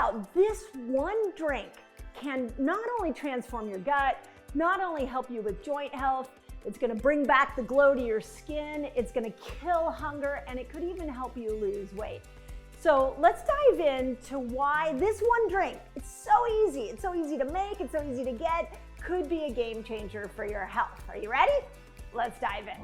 how this one drink can not only transform your gut, not only help you with joint health, it's gonna bring back the glow to your skin, it's gonna kill hunger, and it could even help you lose weight. So let's dive into why this one drink, it's so easy to make, it's so easy to get, could be a game changer for your health. Are you ready? Let's dive in.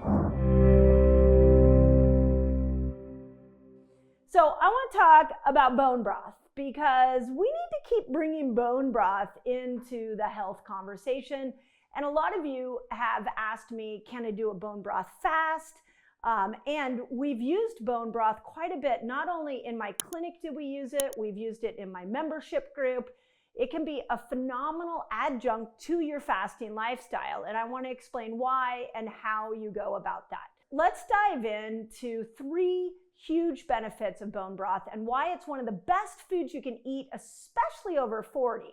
So I want to talk about bone broth because we need to keep bringing bone broth into the health conversation. And a lot of you have asked me, can I do a bone broth fast? And we've used bone broth quite a bit. Not only in my clinic do we use it, we've used it in my membership group. It can be a phenomenal adjunct to your fasting lifestyle. And I want to explain why and how you go about that. Let's dive into 3 huge benefits of bone broth and why it's one of the best foods you can eat, especially over 40.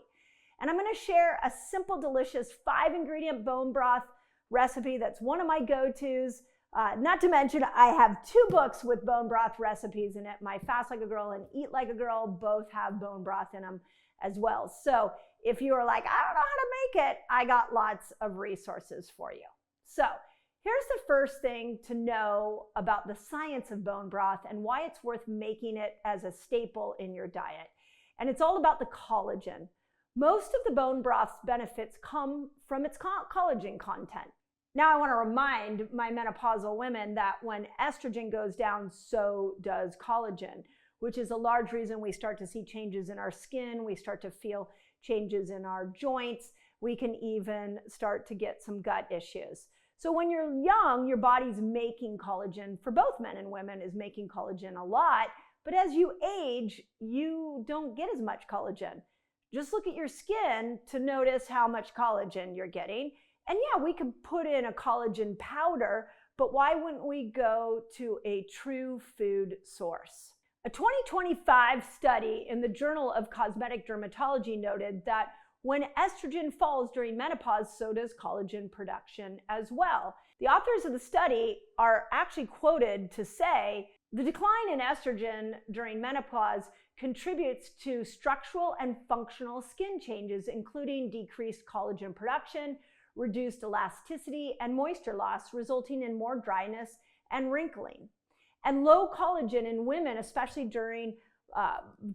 And I'm going to share a simple, delicious 5-ingredient bone broth recipe that's one of my go-tos. Not to mention, I have 2 books with bone broth recipes in it. My Fast Like a Girl and Eat Like a Girl both have bone broth in them as well. So if you are like, I don't know how to make it, I got lots of resources for you. So here's the first thing to know about the science of bone broth and why it's worth making it as a staple in your diet. And it's all about the collagen. Most of the bone broth's benefits come from its collagen content. Now I want to remind my menopausal women that when estrogen goes down, so does collagen, which is a large reason we start to see changes in our skin, we start to feel changes in our joints, we can even start to get some gut issues. So when you're young, your body's making collagen, for both men and women, is making collagen a lot, but as you age, you don't get as much collagen. Just look at your skin to notice how much collagen you're getting. And yeah, we could put in a collagen powder, but why wouldn't we go to a true food source? A 2025 study in the Journal of Cosmetic Dermatology noted that when estrogen falls during menopause, so does collagen production as well. The authors of the study are actually quoted to say, the decline in estrogen during menopause contributes to structural and functional skin changes, including decreased collagen production, reduced elasticity, and moisture loss, resulting in more dryness and wrinkling. And low collagen in women, especially during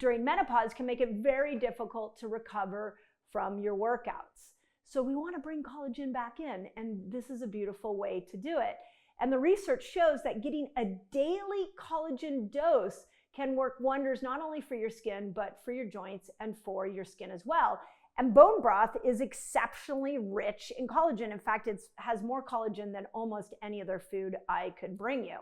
menopause, can make it very difficult to recover from your workouts. So we want to bring collagen back in, and this is a beautiful way to do it. And the research shows that getting a daily collagen dose can work wonders not only for your skin, but for your joints and for your skin as well. And bone broth is exceptionally rich in collagen. In fact, it has more collagen than almost any other food I could bring you.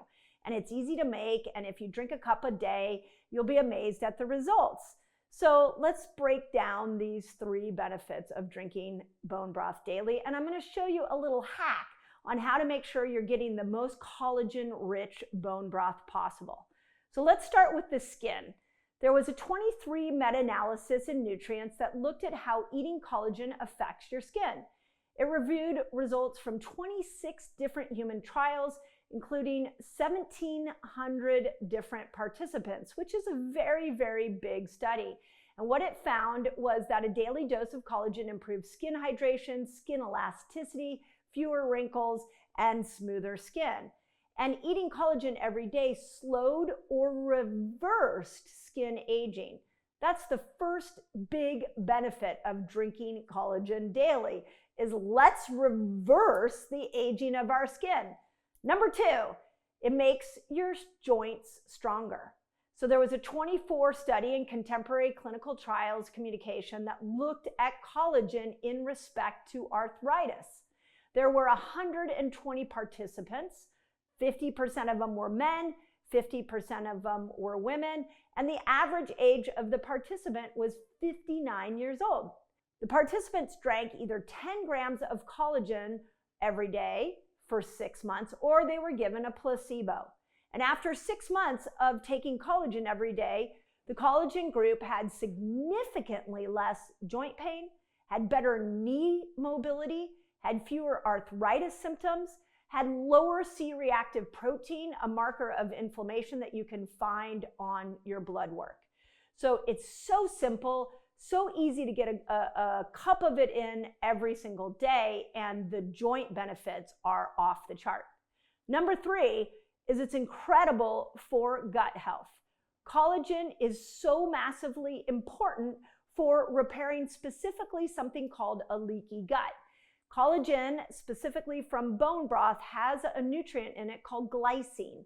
And it's easy to make, and if you drink a cup a day, you'll be amazed at the results. So let's break down these 3 benefits of drinking bone broth daily, and I'm going to show you a little hack on how to make sure you're getting the most collagen-rich bone broth possible. So let's start with the skin. There was a 23 meta-analysis in Nutrients that looked at how eating collagen affects your skin. It reviewed results from 26 different human trials, including 1,700 different participants, which is a very, very big study. And what it found was that a daily dose of collagen improved skin hydration, skin elasticity, fewer wrinkles, and smoother skin. And eating collagen every day slowed or reversed skin aging. That's the first big benefit of drinking collagen daily, is let's reverse the aging of our skin. Number 2, it makes your joints stronger. So there was a 24 study in Contemporary Clinical Trials Communication that looked at collagen in respect to arthritis. There were 120 participants. 50% of them were men, 50% of them were women, and the average age of the participant was 59 years old. The participants drank either 10 grams of collagen every day for 6 months, or they were given a placebo. And after 6 months of taking collagen every day, the collagen group had significantly less joint pain, had better knee mobility, had fewer arthritis symptoms, had lower C-reactive protein, a marker of inflammation that you can find on your blood work. So it's so simple, so easy to get a cup of it in every single day, and the joint benefits are off the chart. Number 3 is it's incredible for gut health. Collagen is so massively important for repairing specifically something called a leaky gut. Collagen, specifically from bone broth, has a nutrient in it called glycine.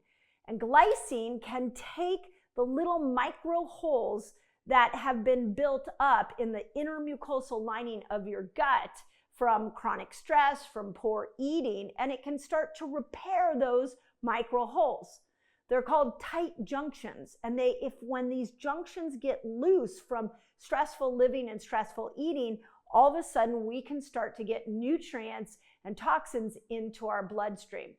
And glycine can take the little micro holes that have been built up in the inner mucosal lining of your gut from chronic stress, from poor eating, and it can start to repair those micro holes. They're called tight junctions, and when these junctions get loose from stressful living and stressful eating, all of a sudden we can start to get nutrients and toxins into our bloodstream.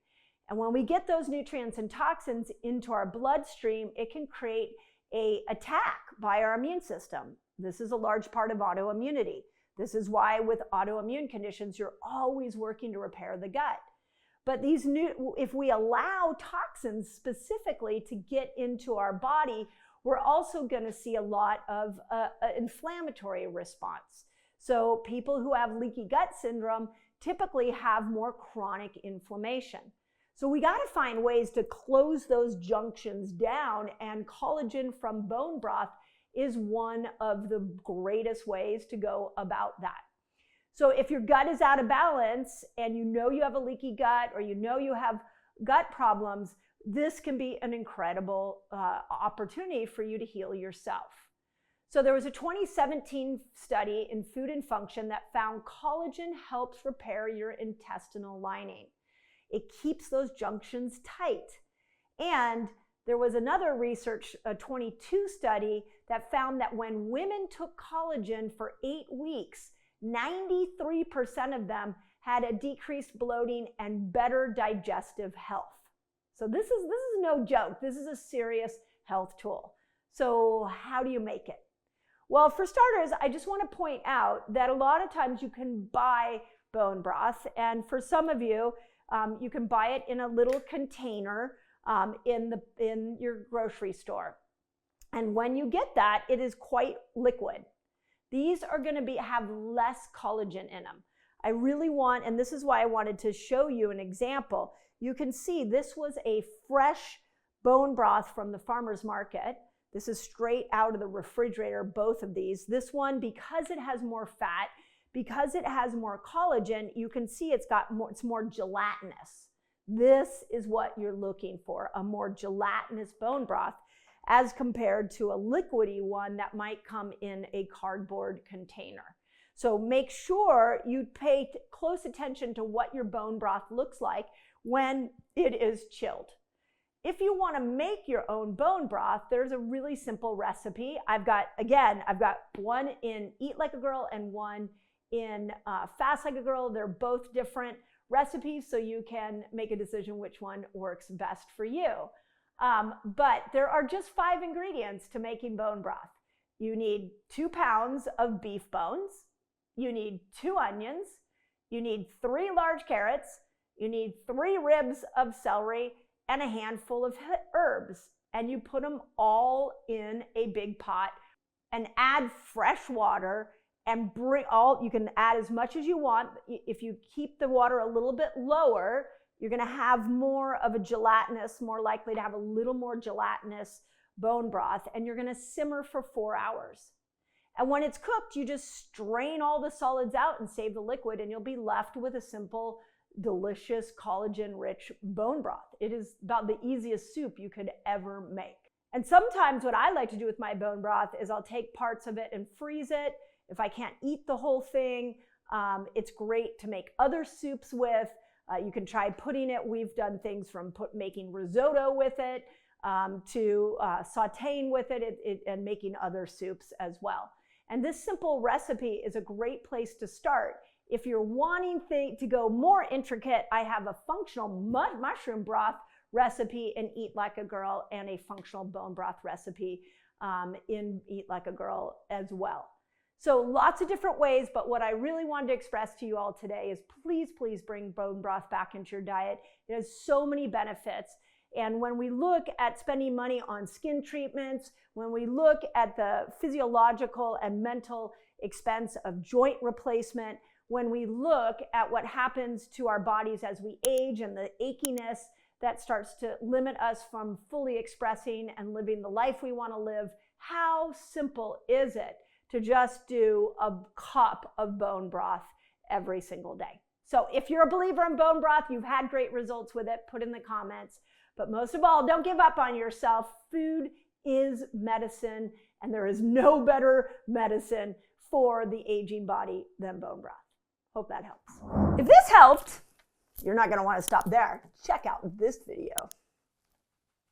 And when we get those nutrients and toxins into our bloodstream, it can create an attack by our immune system. This is a large part of autoimmunity. This is why with autoimmune conditions, you're always working to repair the gut. But if we allow toxins specifically to get into our body, we're also going to see a lot of inflammatory response. So people who have leaky gut syndrome typically have more chronic inflammation. So we got to find ways to close those junctions down, and collagen from bone broth is one of the greatest ways to go about that. So if your gut is out of balance and you know you have a leaky gut or you know you have gut problems, this can be an incredible opportunity for you to heal yourself. So there was a 2017 study in Food and Function that found collagen helps repair your intestinal lining. It keeps those junctions tight. And there was another research, a 22 study, that found that when women took collagen for 8 weeks, 93% of them had a decreased bloating and better digestive health. So this is no joke. This is a serious health tool. So how do you make it? Well, for starters, I just want to point out that a lot of times you can buy bone broth, and for some of you, you can buy it in a little container in your grocery store. And when you get that, it is quite liquid. These are going to have less collagen in them. I really want, and this is why I wanted to show you an example. You can see this was a fresh bone broth from the farmer's market. This is straight out of the refrigerator, both of these. This one, because it has more fat, because it has more collagen, you can see it's more gelatinous. This is what you're looking for, a more gelatinous bone broth, as compared to a liquidy one that might come in a cardboard container. So make sure you pay close attention to what your bone broth looks like when it is chilled. If you want to make your own bone broth, there's a really simple recipe. I've got one in Eat Like a Girl and one in Fast Like a Girl. They're both different recipes, so you can make a decision which one works best for you. But there are just 5 ingredients to making bone broth. You need 2 pounds of beef bones. You need 2 onions. You need 3 large carrots. You need 3 ribs of celery and a handful of herbs. And you put them all in a big pot and add fresh water and you can add as much as you want. If you keep the water a little bit lower, you're going to have more of a gelatinous, more likely to have a little more gelatinous bone broth, and you're going to simmer for 4 hours. And when it's cooked, you just strain all the solids out and save the liquid, and you'll be left with a simple, delicious, collagen-rich bone broth. It is about the easiest soup you could ever make. And sometimes what I like to do with my bone broth is I'll take parts of it and freeze it. If I can't eat the whole thing, it's great to make other soups with. You can try putting it. We've done things from making risotto with it to sauteing with it and making other soups as well. And this simple recipe is a great place to start. If you're wanting to go more intricate, I have a functional mushroom broth recipe in Eat Like a Girl and a functional bone broth recipe in Eat Like a Girl as well. So lots of different ways, but what I really wanted to express to you all today is please, please bring bone broth back into your diet. It has so many benefits. And when we look at spending money on skin treatments, when we look at the physiological and mental expense of joint replacement, when we look at what happens to our bodies as we age and the achiness that starts to limit us from fully expressing and living the life we want to live, how simple is it to just do a cup of bone broth every single day? So if you're a believer in bone broth, you've had great results with it, put in the comments. But most of all, don't give up on yourself. Food is medicine, and there is no better medicine for the aging body than bone broth. Hope that helps. If this helped, you're not going to want to stop there. Check out this video.